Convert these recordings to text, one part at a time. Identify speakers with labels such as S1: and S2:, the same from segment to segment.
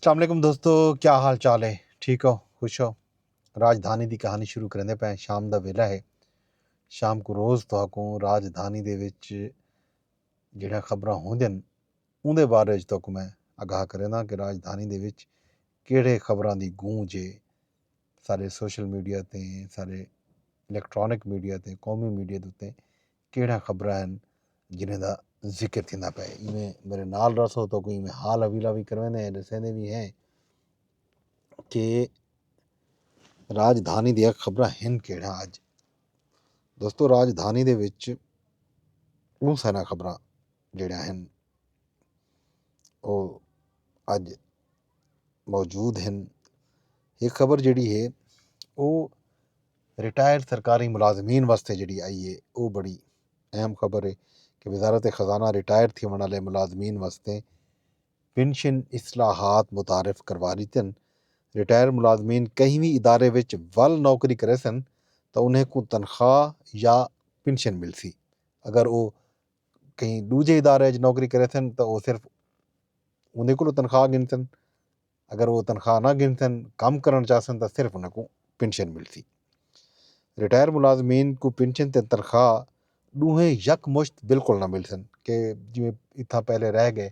S1: अस्सलाम वालेकुम दोस्तों, क्या हाल चाल है? ठीक हो, खुश हो? राजधानी दी कहानी शुरू करने पे शाम दा वेला है। शाम को रोज़ तुहानू राजधानी दे विच जेह्ड़ियां खबरां होंदियां न उं'दे बारे च तुहानू मैं आगाह करना कि राजधानी दे विच केह्ड़े खबरां दी गूंज है। सारे सोशल मीडिया ते, सारे इलैक्ट्रॉनिक मीडिया ते, कौमी मीडिया दे उत्ते केह्ड़ियां खबरां हैन जिन्हें दा जिक्र थींदा पे। इवें मेरे नाल रसो तो कोई इवें हाल अवीला भी करवेंदे हैं, दसेंदे भी हैं कि राजधानी दियां खबरां हिन केह्ड़ा अज। दोस्तों राजधानी दे विच बहुत सारा खबरां जेह्ड़ियां हन ओह् अज मौजूद हन। ये खबर जेह्ड़ी है ओह् रिटायर सरकारी मुलाजमीन वास्ते जेह्ड़ी आई है ओह् बड़ी अहम खबर है कि वजारत खजाना रिटायर थियण वाले मुलाजमीन वास्ते पेंशन इस्लाहात मुतारफ करवा दित्तन। रिटायर मुलाजमीन कहीं भी इदारे विच वल नौकरी करे सन तो उन्हें को तनख्वाह या पेंशन मिलसी। अगर वो कहीं दूजे इदारे च नौकरी करे सन तो वो सिर्फ उन्हें को तनख्वाह गिनसन। अगर वो तनख्वाह ना गिनसन, कम करना चाहसन तो सिर्फ उन्हें को पेंशन मिलसी। रिटायर मुलाजमीन को पेंशन ते तनख्वाह दूहें यकमुश्त बिल्कुल ना मिलसन कि जिमें इत्थां पहले रह गए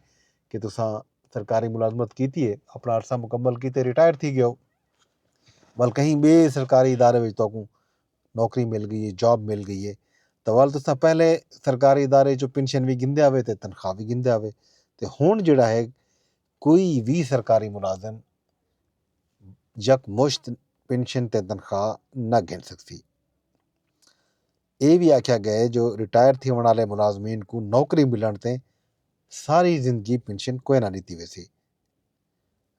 S1: कि तुसां सरकारी मुलाजमत की है, अपना अरसा मुकम्मल किते रिटायर थी गए हो, वल कहीं बे सरकारी इदारे में तो नौकरी मिल गई है, जॉब मिल गई है, तो वल तुसां पहले सरकारी इदारे चो पेंशन भी गिनदे आवे ते तनख्वाह भी गिनदे आवे। तो हुण जिहड़ा है कोई भी सरकारी मुलाजम यकमुश्त पेंशन ते तनख्वाह न गिन सकती। ये भी आख्या गया है जो रिटायर थियण वाले मुलाजमीन को नौकरी मिलण ते सारी जिंदगी पेंशन कोई ना लीती वैसी।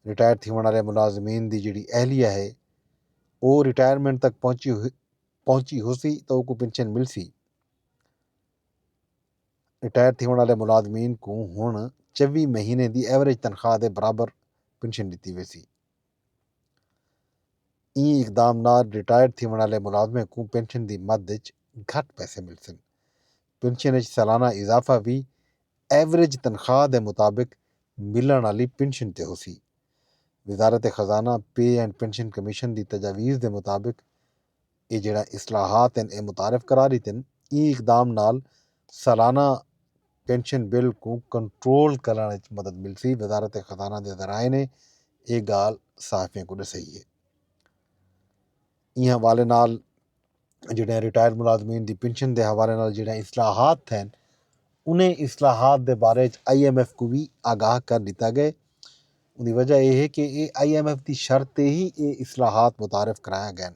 S1: रिटायर थियण वाले मुलाजमीन की जिहड़ी अहलिया है वो रिटायरमेंट तक पहुंची होसी तो उसको पेंशन मिलसी। रिटायर थियण वाले मुलाजमीन को हुण 24 महीने की एवरेज तनख्वाह के बराबर पेंशन दी वैसी। ई इकदाम नाल रिटायर थियण वाले मुलाजमें को पेंशन की मद घट पैसे मिलसन। पेंशन सालाना इजाफा भी एवरेज तनख्वाह के मुताबिक मिलण वाली पेंशन ते होसी। वजारत खजाना पे एंड पेंशन कमीशन की तजावीज़ के मुताबिक ये जिहड़ा इस्लाहात हैं ये मुतारफ करा दित्ते। ई इकदाम नाल सालाना पेंशन बिल को कंट्रोल करने मदद मिलसी। वजारत खजाना के जराए ने यह गाल सहाफ़ियों को दसी है। इस हवाले नाल जिहड़े रिटायर मुलाजमीन की पेंशन के हवाले नाल जिहड़े इस्लाहात हैं उन्हें इस्लाहात के बारे IMF को भी आगाह कर दिता गया। उनकी वजह यह है कि ये IMF की शर्त ही ये इस्लाहात मुतारफ कराया गया।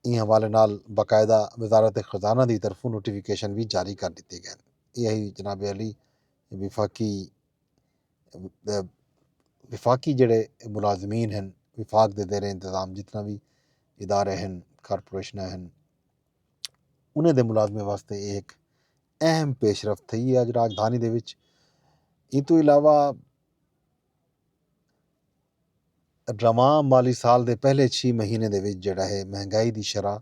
S1: इस हवाले नाल बाकायदा वजारत खजाना की तरफों नोटिफिकेशन भी जारी कर दिए गए। यही जनाब अली विफाकी जड़े मुलाजमीन हैं विफाक के जेर इंतज़ाम जितना भी इदारे हैं कारपोरेशन हैं उन्हें दे मुलाजमे वास्ते एक अहम पेशरफ थी है अज राजधानी दे विच। इन तो इलावा रवां माली साल के पहले 6 महीने दे विच जिहड़ा है महंगाई की शरह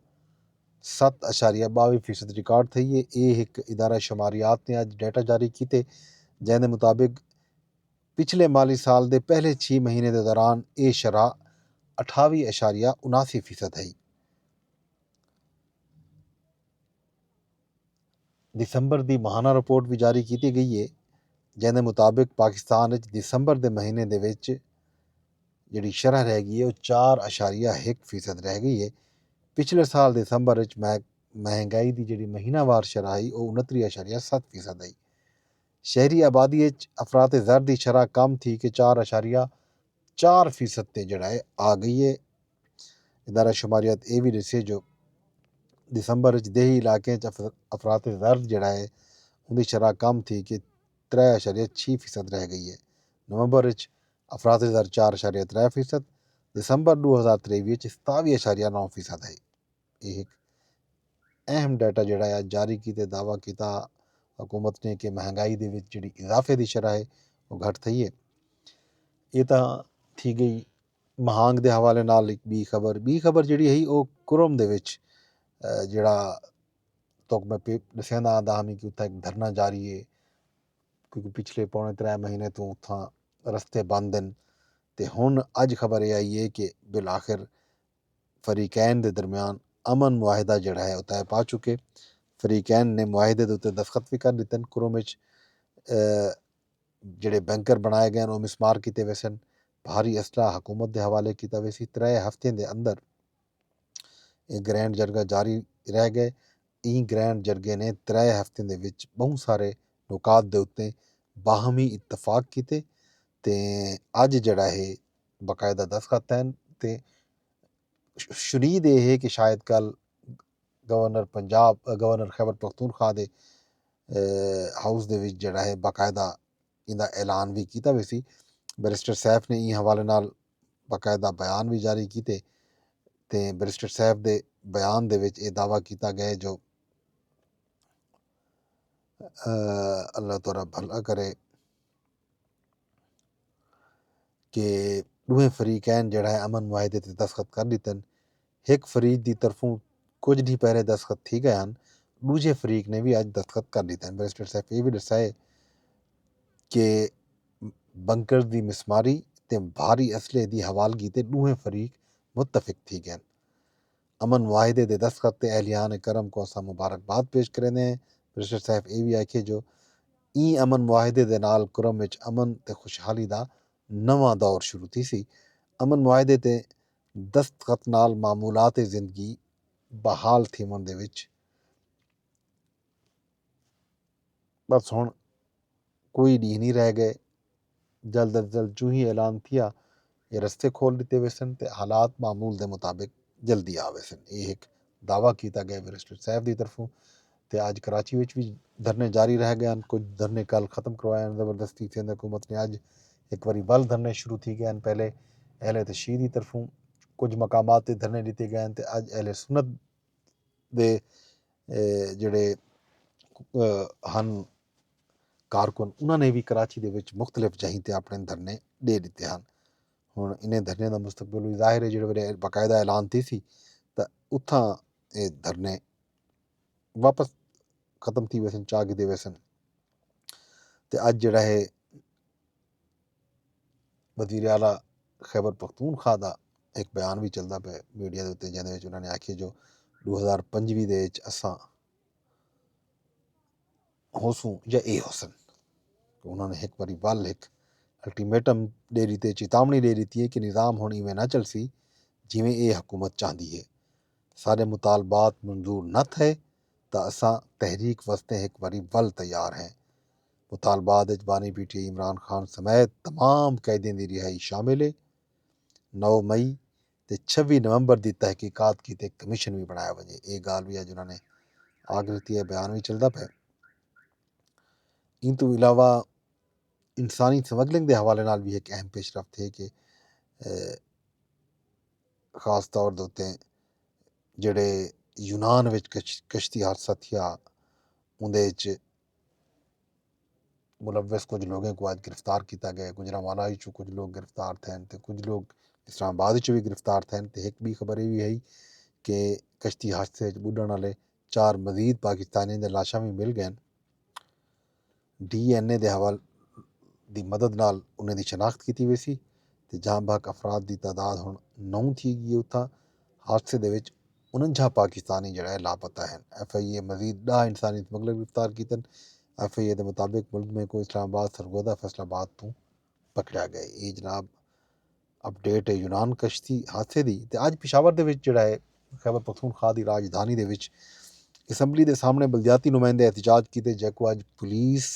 S1: 7.22% रिकॉर्ड थी है। ये एक इदारा शुमारियात ने अज डाटा जारी किए जिसके मुताबिक पिछले माली साल के पहले 6 महीने के दौरान ये शरह 28.79% है। दिसंबर की महाना रिपोर्ट भी जारी की गई है जिसके मुताबिक पाकिस्तान दिसंबर के महीने के विच जिहड़ी शरह रह गई है वो 4.1% रह गई है। पिछले साल दिसंबर महंगाई की जी महीनावार शरह आई वो 29.7% आई। शहरी आबादी अफरात ज़र की शरह कम थी कि 4.4% से जड़ा है आ गई है। इदारा शुमारियात ये भी दसे जो दिसंबर देही इलाके अफरात ज़र जड़ा है उनकी शरह कम थी कि 3.6% रह गई है। नवंबर अफरात ज़र 4.3%, दिसंबर 2023 27.9% है। ये एक अहम डाटा जड़ा है जारी किए दावा किया हुकूमत ने कि महंगाई के जी इजाफे की शरह है वो घट थी है। ये तो थी गई महांग के हवाले नाल एक बी खबर जी है वो कुरम दे विच जिहड़ा तो मैं दसेंदा आंदा हमी कि उत्थे एक धरना जारी है क्योंकि पिछले 3.5 महीने तो उत्थां रस्ते बंद न। ते हुण अज खबर एह् आई है कि बिल आखिर फरीकैन दे दरम्यान अमन मुआहिदा जेह्ड़ा है ओह् तय पा चुके। फरीकैन ने मुआहिदे दे उत्ते दस्तखत भी कर दित्ते न। कुरुम विच जेह्ड़े बैंकर बनाए गए न ओह् मिसमार कीते वे सन। भारी असला हुकूमत दे हवाले कीता वे सी। 3 हफ्तें दे अंदर एह् ग्रैंड जरगा जारी रह गए। ई ग्रैंड जरगे ने 3 हफ्तें दे विच बहुत सारे नुकात दे उत्ते बाहमी इतफाक कीते ते अज जेह्ड़ा है बाकायदा दस्तखत हैन। ते शुरीद एह् है कि शायद कल गवर्नर खैबर पख्तूनख्वा दे हाउस दे विच जेह्ड़ा है बाकायदा इंदा ऐलान भी कीता वे सी। बैरिस्टर सैफ ने ई हवाले नाल बाकायदा बयान भी जारी कीते ते बैरिस्टर सैफ दे बयान दे विच एह् दावा कीता गया जो अल्लाह तौरा भला करे कि दुए फरीकैन जेह्ड़ा है अमन मुआहिदे ते दस्तखत कर दित्ते न। एक फरीक दी तरफों कुछ दी पहले दस्तखत थी गए हैं। दूजे फरीक ने भी अज दस्तखत कर दित्ते हैं। बैरिस्टर सैफ ये भी दस्सा है कि बंकर दी मिसमारी ते भारी असले दी हवालगी ते दुए फरीक मुतफिक थी गए। अमन मुआहिदे दे दस्तखत ते अहलियान करम को असां मुबारकबाद पेश करेंदे हैं। बैरिस्टर साहब ये भी आखे जो ई अमन मुआहिदे दे नाल कुरम विच अमन ते खुशहाली दा नवां दौर शुरू थी सी। अमन मुआहिदे ते दस्तखत नाल मामूलात जिंदगी बहाल थीवन दे विच बस हुण कोई ॾींहुं नहीं रह गए। जल्द अज जल्द जूं ही ऐलान थिया ये रस्ते खोल दिते वे सन ते हालात मामूल दे मुताबिक जल्दी आ वे सन। ये एक दावा किया गया बैरिस्टर साहब की तरफों। तो अज कराची विच भी धरने जारी रह गए। कुछ धरने कल खत्म करवाए जबरदस्ती सिंध हुकूमत ने। अज एक बारी बल धरने शुरू थी गए। पहले अहले तशहीद की तरफों कुछ मकामात ते धरने दिते गए ते अज अहले सुन्नत दे जेड़े हन कारकुन उन्होंने भी कराची दे विच मुख्तलिफ जहीं ते अपने धरने दे दिते हैं। हुण इन्हें धरने का मुस्तकबिल भी जाहिर है जो बाकायदा ऐलान थी सी तो उत्थां ये धरने वापस खत्म थी वैसन चा कीते वैसन। तो अज जड़ा है वजीर आला खैबर पख्तूनख्वा का एक बयान भी चलता पे मीडिया के उत्ते जिहदे उन्होंने आखिया जो 2025 दे विच असां होसूं या ये होसन। उन्होंने एक बारी वल एक अल्टीमेटम दे दी चेतावनी दे दी है कि निज़ाम हुण इवें ना चलसी जिमें ये हुकूमत चाहती है। सारे मुतालबात मंजूर न थे तो असां तहरीक वास्ते एक बारी वल तैयार हैं। मुतालबात बानी पीटी इमरान खान समेत तमाम कैदियों की रिहाई शामिल है। 9 मई ते 26 नवंबर की तहकीकात की कमीशन भी बनाया वजे। ये गाल भी अज उन्होंने आग दी है। बयान भी चलता पे। इन तो इलावा इंसानी स्मगलिंग के हवाले नाल भी एक अहम पेशरफ्त है कि खास तौर के उत्ते जेड़े यूनान विच कश्ती हादसा थिया उंदे च मुलविस कुछ लोगों को आज गिरफ्तार किया गया। गुजरांवाला चो कुछ लोग गिरफ्तार थे तो कुछ लोग इस्लामाबाद भी गिरफ्तार थे। तो एक भी खबर ये भी है कि कश्ती हादसे बुढ़ण वाले 4 मजीद पाकिस्तानियों के लाशा भी मिल गए। DNA के हवाले की मदद नाल उन्हें दी शनाख्त की वी सी ते जहां बाक अफराद की तादाद हुण 9 थी गई। उत्थां हादसे दे विच 49 पाकिस्तानी जड़ा है लापता हैं। FIA मजीद 10 इंसानी स्मगलर गिरफ्तार किए। FIA के मुताबिक मुल्क में को इस्लामाबाद सरगोदा फैसलाबाद तो पकड़ा गए। ये जनाब अपडेट है यूनान कश्ती हादसे की। तो अज पिशावर दे विच जड़ा है खैबर पख्तूनख्वा की राजधानी दे विच असैंबली के सामने बलदियाती नुमाइंदे एहतजाज किए जैको अज पुलिस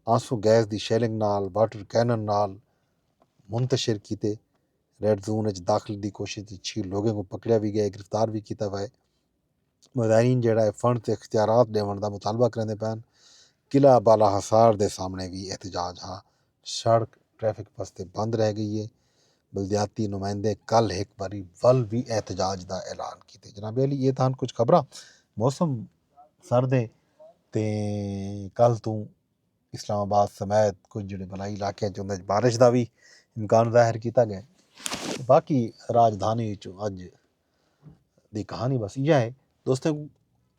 S1: आंसू गैस की शैलिंग नाल वाटर कैनन नाल मुंतशिर किए। रेड जोन दाखिल की कोशिश 6 लोगों को पकड़ा भी गया गिरफ्तार भी किया हुआ है। मुजाहिरीन जड़ा है फंड ते इख्तियारात देवन का मुतालबा करेंदे पैन। किला बाला हसार के सामने भी एहतजाज हाँ सड़क ट्रैफिक वास्ते बंद रह गई है। बलदियाती नुमाइंदे कल एक बारी वल भी एहतजाज का ऐलान किए। जनाब अली ये थान कुछ खबर मौसम सर्द है ते कल तू इस्लामाबाद समेत कुछ जोड़े मलाई इलाके उन्हें बारिश का भी इम्कान जाहिर किया गया। बाकी राजधानी चो अज की कहानी बस यह है। दोस्तों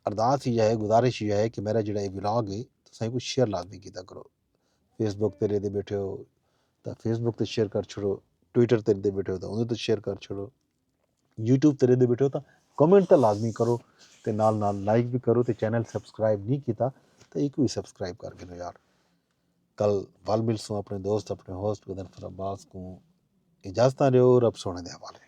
S1: अरदास ही है गुजारिश ही है कि मेरा जोड़ा व्लॉग है तो कुछ शेयर लाजमी किया करो। फेसबुक ते रेदे बैठे हो ਤਾਂ ਫੇਸਬੁੱਕ 'ਤੇ ਸ਼ੇਅਰ ਕਰ ਛੱਡੋ, ਟਵਿੱਟਰ 'ਤੇ ਦੇ ਬੈਠੇ ਹੋ ਤਾਂ ਉਹਦੇ 'ਤੇ ਸ਼ੇਅਰ ਕਰ ਛੱਡੋ, YouTube 'ਤੇ ਦੇ ਬੈਠੇ ਹੋ ਤਾਂ ਕਮੈਂਟ ਤਾਂ ਲਾਜ਼ਮੀ ਕਰੋ ਅਤੇ ਨਾਲ ਨਾਲ ਲਾਈਕ ਵੀ ਕਰੋ, ਅਤੇ ਚੈਨਲ ਸਬਸਕ੍ਰਾइब नहीं ਕੀਤਾ ਤਾਂ ਇੱਕ ਵੀ सब्सक्राइब करके लो यार। कल वाल मिलसूँ अपने दोस्त अपने होस्ट विदन अब्बास को इजाज़त रहो, रब सोने दे हवाले।